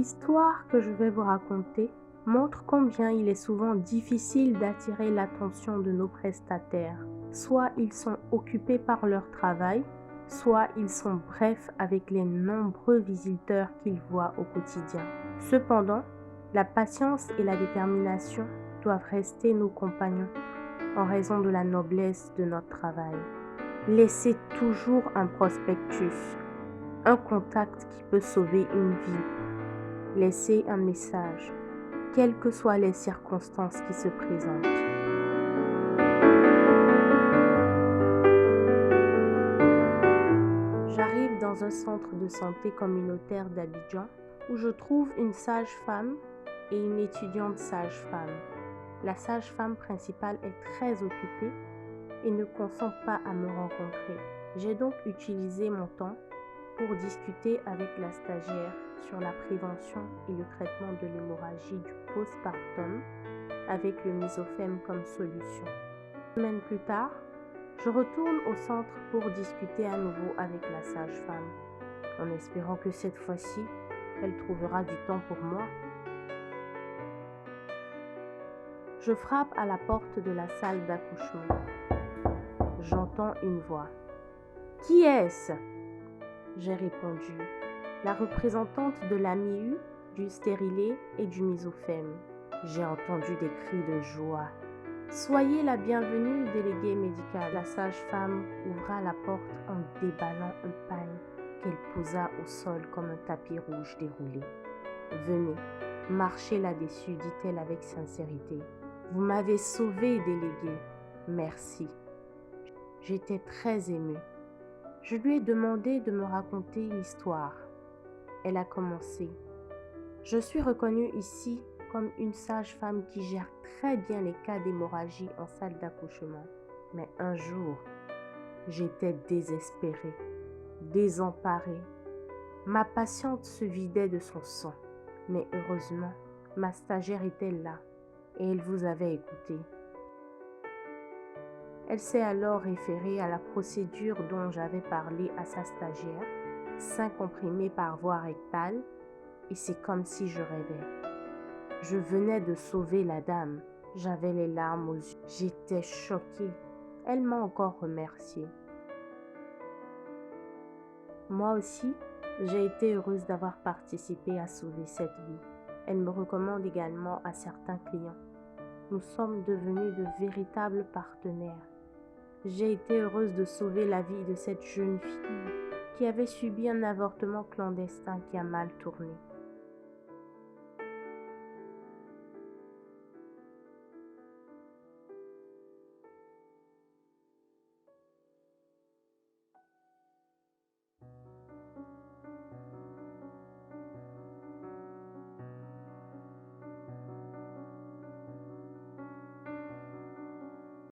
L'histoire que je vais vous raconter montre combien il est souvent difficile d'attirer l'attention de nos prestataires. Soit ils sont occupés par leur travail, soit ils sont brefs avec les nombreux visiteurs qu'ils voient au quotidien. Cependant, la patience et la détermination doivent rester nos compagnons en raison de la noblesse de notre travail. Laissez toujours un prospectus, un contact qui peut sauver une vie. Laissez un message, quelles que soient les circonstances qui se présentent. J'arrive dans un centre de santé communautaire d'Abidjan où je trouve une sage-femme et une étudiante sage-femme. La sage-femme principale est très occupée et ne consent pas à me rencontrer. J'ai donc utilisé mon temps pour discuter avec la stagiaire sur la prévention et le traitement de l'hémorragie du postpartum avec le Misofem comme solution. Une semaine plus tard, je retourne au centre pour discuter à nouveau avec la sage-femme, en espérant que cette fois-ci, elle trouvera du temps pour moi. Je frappe à la porte de la salle d'accouchement. J'entends une voix. « Qui est-ce » J'ai répondu. La représentante de l'AMIU, du stérilet et du Misofem. J'ai entendu des cris de joie. « Soyez la bienvenue, déléguée médicale. » La sage-femme ouvra la porte en déballant un pagne qu'elle posa au sol comme un tapis rouge déroulé. « Venez, marchez là-dessus, dit-elle avec sincérité. Vous m'avez sauvée, déléguée. Merci. » J'étais très émue. Je lui ai demandé de me raconter l'histoire. Elle a commencé. Je suis reconnue ici comme une sage-femme qui gère très bien les cas d'hémorragie en salle d'accouchement. Mais un jour, j'étais désespérée, désemparée. Ma patiente se vidait de son sang. Mais heureusement, ma stagiaire était là et elle vous avait écouté. Elle s'est alors référée à la procédure dont j'avais parlé à sa stagiaire, sein comprimé par voie rectale, et c'est comme si je rêvais. Je venais de sauver la dame, j'avais les larmes aux yeux, j'étais choquée. Elle m'a encore remerciée. Moi aussi, j'ai été heureuse d'avoir participé à sauver cette vie. Elle me recommande également à certains clients. Nous sommes devenus de véritables partenaires. J'ai été heureuse de sauver la vie de cette jeune fille qui avait subi un avortement clandestin qui a mal tourné.